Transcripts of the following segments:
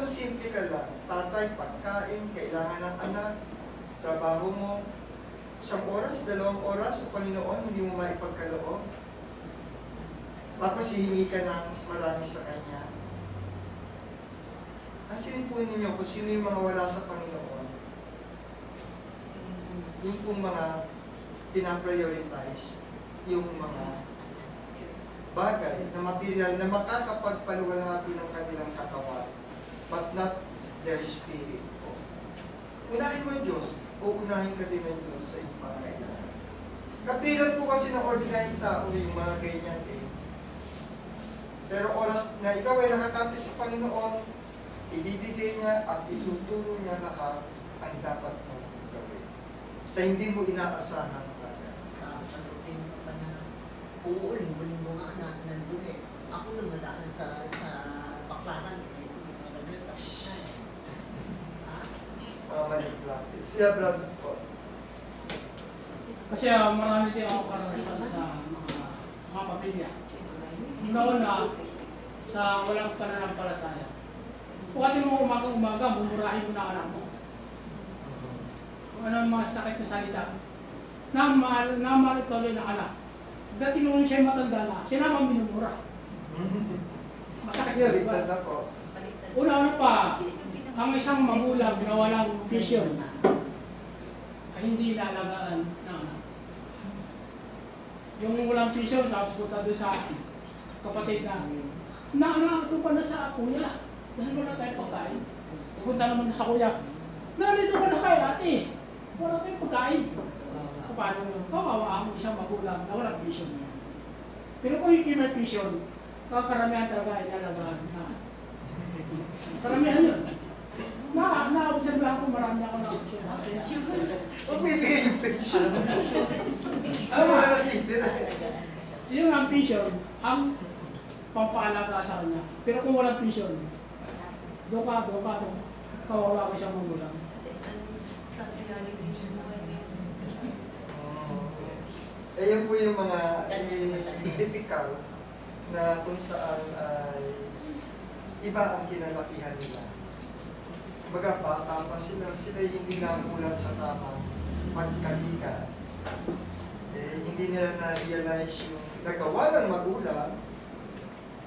Tapos simple ka lang, tatay, pagkain, kailangan ng anak, trabaho mo, 1 oras, 2 oras sa Panginoon, hindi mo maipagkaloob. Tapos hihingi ka ng marami sa Kanya. Asinin po ninyo kung sino yung mga wala sa Panginoon. Yung pong mga pinaprioritize, yung mga bagay na material na makakapagpaluwalhati ng kanilang katawan, but not their spirit. Unahin mo ang Diyos, o unahin ka din ng Diyos sa iyong pangailangan. Katulad po kasi ng ordinary tao, yung mga ganyan eh. Pero oras na ikaw ay nakakapit sa Panginoon, ibibigay niya at ituturo niya lahat ang dapat mo gawin. Sa hindi mo inaasahan bagay. Sa pagdating ka pa na linggo nga na nandun eh. Ako lumadaan sa baklaran eh. Manipulative. Siya, Brad po. Kasi marami din ako karanasan sa mga pamilya. Una-una, sa walang pananampalataya. Pagkati mo umaga, bumurahin mo na anak mo. Kung ano ang mga sakit na salita. Namahal ikaw rin ang anak. Dati nung siya matanda na, siya naman minumura. Masakit yun, di ba? Baliktad na po. Una-una pa, ang isang magulang na walang vision ay hindi inaalagaan ng anak. Yung walang vision, sabi punta doon sa kapatid na ito pa na sa kuya. Dahil wala tayong pagkain. Pupunta naman sa kuya. Nalito ka na kay ate. Wala tayong pagkain. Paano yun? Kawawa ang isang magulang na walang vision. Pero kung yung may vision, kakaramihan talaga inalagaan na. Karamihan yun. Na-observahan ko marami ako na-observahan. Huwag bibigay yung pensyon. Ano mo na natitira? Yung ang vision, ang pampaalaga sa kanya. Pero kung walang vision, doon kawawa ko siyang magulang. Ayan po yung mga typical na kung saan ay iba ang kinalakihan nila. Kumbaga, bata pa sila hindi namulat sa tamang pagkalika. Hindi nila na-realize yung nagawa ng magulang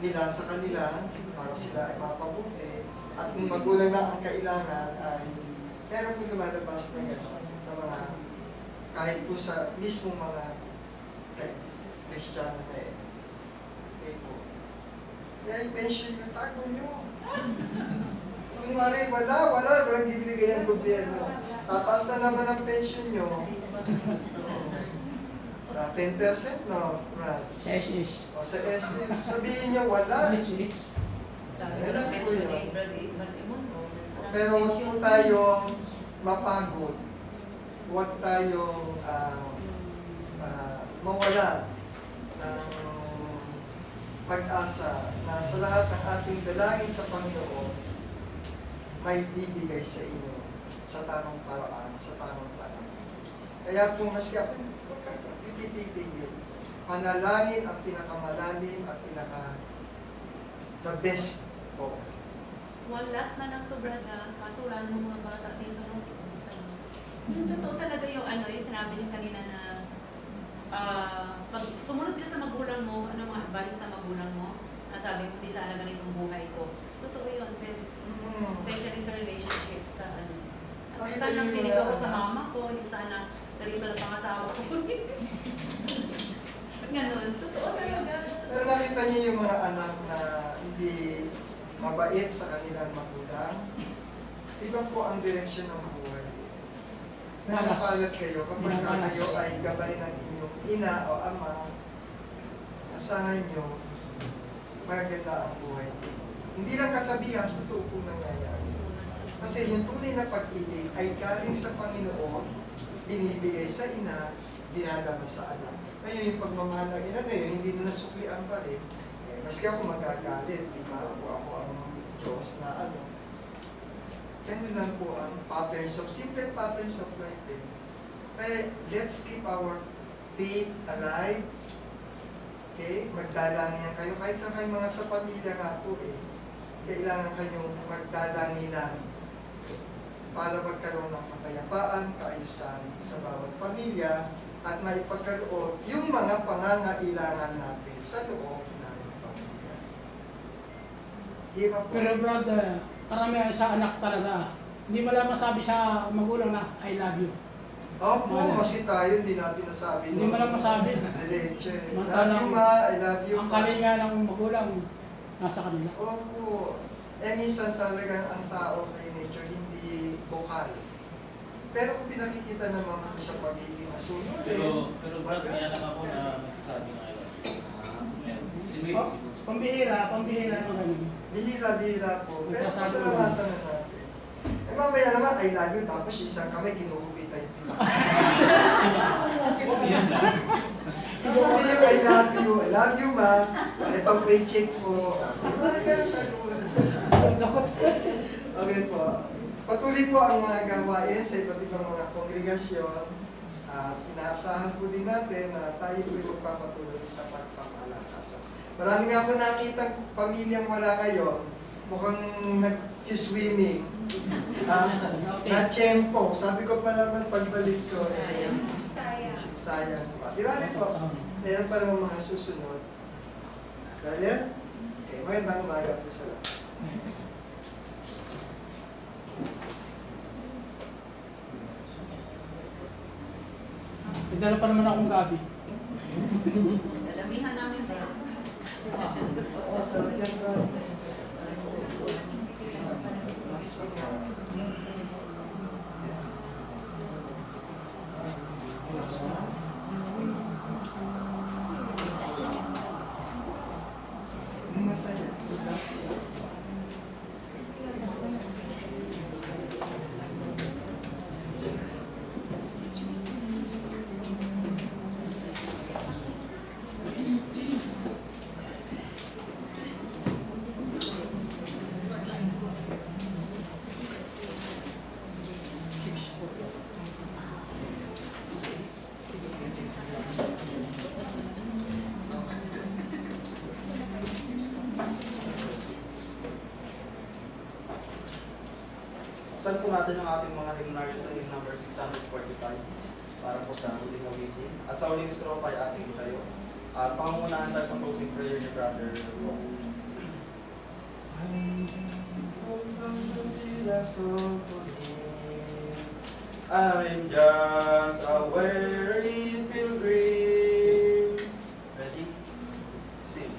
nila sa kanila para sila ay mapabuti. At kung magulang na ang kailangan ay meron po lumalabas na gano'n sa mga kahit po sa mismong mga Kristiyano na eh. Okay po. Kaya i-pension yung tago nyo. Kung walang bibigay ang gobyerno. Tataas na naman ang pension nyo. 10%, no? Brad? Sa SS. O sa SS. Sabihin niya wala. Wala po yun. Pero huwag po tayong mapagod. Huwag tayong mawala ng pag-asa na sa lahat ng ating dalangin sa Panginoon may bibigay sa inyo sa tamang paraan, sa tamang panahon. Kaya kung mas titigil, panalangin ang pinakamalalim at the best po. One last na lang to, brada. Kaso wala namang mga bata dito nung yung totoo talaga yung yung sinabi niyo kanina na pag sumunod ka sa magulang mo, ano mga advice sa magulang mo, sabi mo, di sana ganitong buhay ko. Totoo yun, especially sa relationship, sa sana tinig ako sa mama ko, di sana narito na pangasawa ko. Ganun, totoo talaga. Pero nakita niyo yung mga anak na hindi mabait sa kanilang magulang. Iba po ang direksyon ng buhay. Nakapalat kayo kapag kayo ay gabay ng inyong ina o ama, asahan nyo, maganda ang buhay. Hindi lang kasabihan, totoo po nangyayari. Kasi yung tunay na pag-ibig ay galing sa Panginoon, binibigay sa ina, dinadama sa anak. Ngayon yung pagmamahal ng ina na yun, hindi mo nasuklian pa rin. Maski ako magagalit, di ba? Ako ang Diyos na ganun lang po ang simple patterns of life eh. Kaya let's keep our faith alive. Okay? Magdalangin kayo kahit sa kayong mga sa pamilya nga po eh. kailangan kayong magdalanginan para magkaroon ng kapayapaan, kaayusan sa bawat pamilya at maipagkaroon yung mga pangangailangan natin sa loob ng pamilya. Di ba po? Pero brother, karamihan sa anak talaga, hindi mo lang masabi sa magulang na I love you. Opo, Wala. kasi tayo hindi natin nasabi. Hindi mo lang masabi. Diretso. Love Mantalang- you ma, I love you Ang pa. kalinga ng magulang nasa kanila. Opo. Minsan talagang ang tao by nature hindi vocal. Pero kung pinakikita naman po sa pagiging asunod, Pero Brad, may anak ako na nagsasabi ng I love you. Meron. Si Will, Oh, si Bunso. pambihira ng ganun. bihira-bihira po. Pero Nagsasabi pasalamatan na natin. Mamaya naman, I love you, tapos isang kamay kinuhubita yung pila. Yan lang. Hindi yung I love you ma, itong paycheck po. Okay po. Patuloy po ang mga gawain sa iba't ibang mga kongregasyon. At inaasahan po din natin na tayo po magpapatuloy sa pagpapalakasan. Marami nga po nakita pamilyang wala kayo. Mukhang nagsiswimming. Na-tiyempo. Sabi ko pa naman pagbalik ko, sayang po. Di ba po? Meron pa naman mga susunod. Kaya? Okay, magandang umaga po sa lahat. May dala pa naman akong gabi. Dalamihan namin, bro. Oo, sarap yan, bro. Last one na. Last one. Masaya. Last one. Saan po natin ang ating mga hymnarios sa hymn number 645 para po sa huling meeting. At sa huling stroke ay ating tayo. At pangungunahan tayo sa closing prayer ni Brother Ron. I'm just a weary pilgrim. Ready? Sing.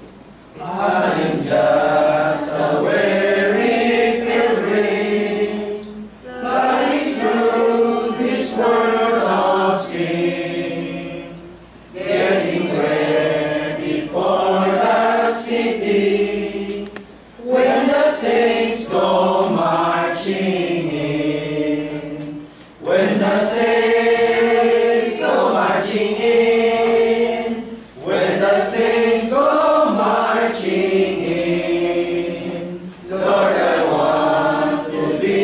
I'm just a weary pilgrim, plodding through this world of sin, getting ready for the city when the saints go marching in. When the saints go marching in. When the saints go marching in. Lord, I want to be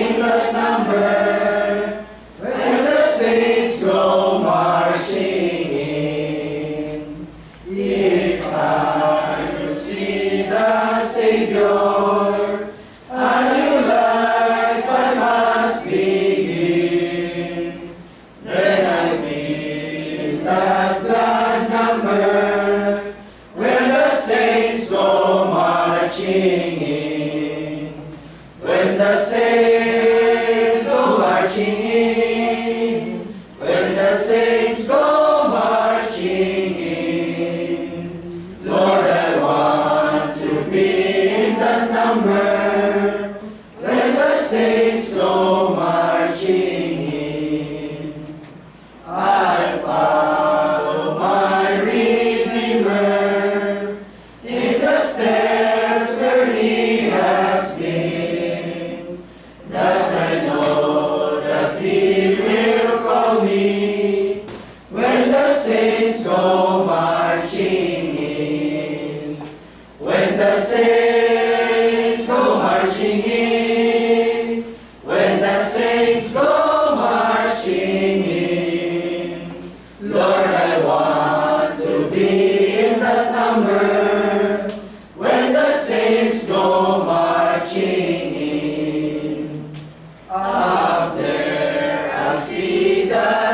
in that number. When the saints go marching in. If I will see the Savior, a new life I must begin. Then I'll be in that glad number when the saints go marching in. When the saints go marching in. When the saints go marching in. Lord, I want to be in that number when the saints go marching in. I follow my Redeemer in the steps where He has been. Thus I know that He will call me when the saints go marching in. When the saints go marching in. When the saints go marching in. Lord, I want to be in that number when the saints go marching in.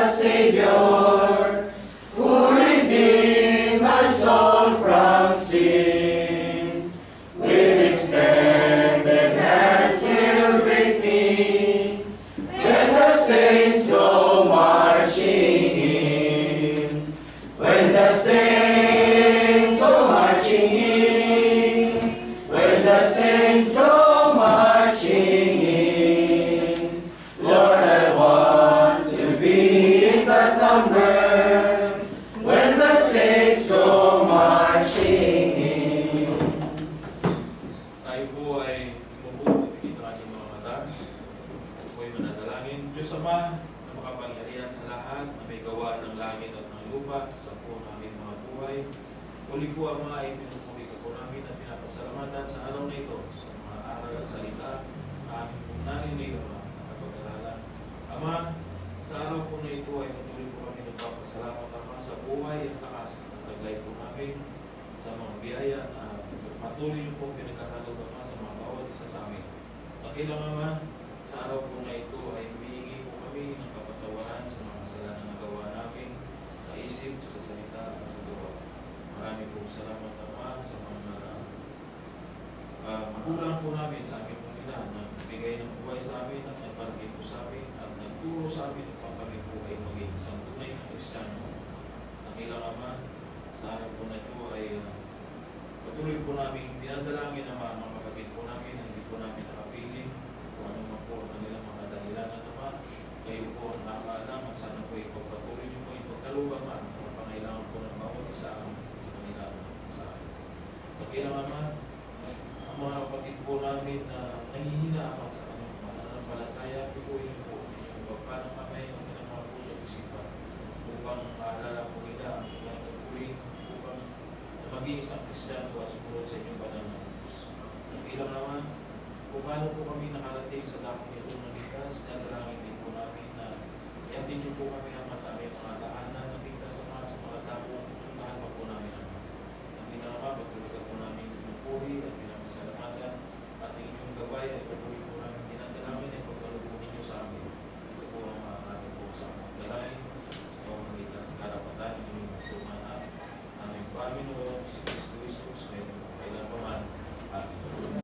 Savior, who redeemed my soul from sin. With extended hands he'll greet me when the saints go marching in. When the saints go marching in. When the saints go marching in. Lord, I want to be in that number. When the saints go marching in. Tayo po ay umupo, ipikit ang ating mga mata. Tayo po ay mananalangin. Diyos Ama, na makapangyarihan sa lahat, na may gawa ng langit at ng lupa, sa po namin mga buhay. Uli po ang mga ipinupuri ka po namin at pinapasalamatan sa araw na ito, sa mga aral at salita, aming pong narinig ang mga kapag-aralan. Ama, sa araw po na ito ay patuloy po kami nagpapasalamat, Ama, sa buhay at lakas na taglay po namin sa mga biyaya na patuloy niyo po pinagkakalog, Ama, sa mga bawat isa sa amin. Dakilang Ama, sa araw po na ito ay humihingi po kami ng kapatawaran sa mga kasalanan na gawa namin sa isip, sa salita at sa gawa. Marami po salamat, Ama, sa mga magulang po namin sa aming Panginoon na bigay ng buhay sa amin at nagparagay po sa amin at nagturo sa amin upang kami po ay maging isang tunay na Kristiyano. Dakilang Ama, sa araw po na ito ay patuloy po namin dinadalangin ang mga kapatid po namin na hindi po namin nakapili kung ano man po ang kanilang mga dahilan at Ama. Kayo po ang nakakaalam at sana po ipagpatuloy niyo po ipagkalubang ang mga pangailangan po ng bawat isa sa kanila sa amin. Dakilang Ama, ang mga kapatid po namin na nangihina Ama sa kanyang pananampalataya, pituloy niyo po inyong pagpalang kamay ng kanilang mga puso at isipan upang maalala po nila ang kanilang tagpuin upang maging isang Kristiyano at sumunod sa inyong banal na Diyos. Dakilang naman, kung paano po kami nakarating sa dakong ito ng ligtas, nadalangin din po namin na ihatid niyo po kami Ama sa aming mga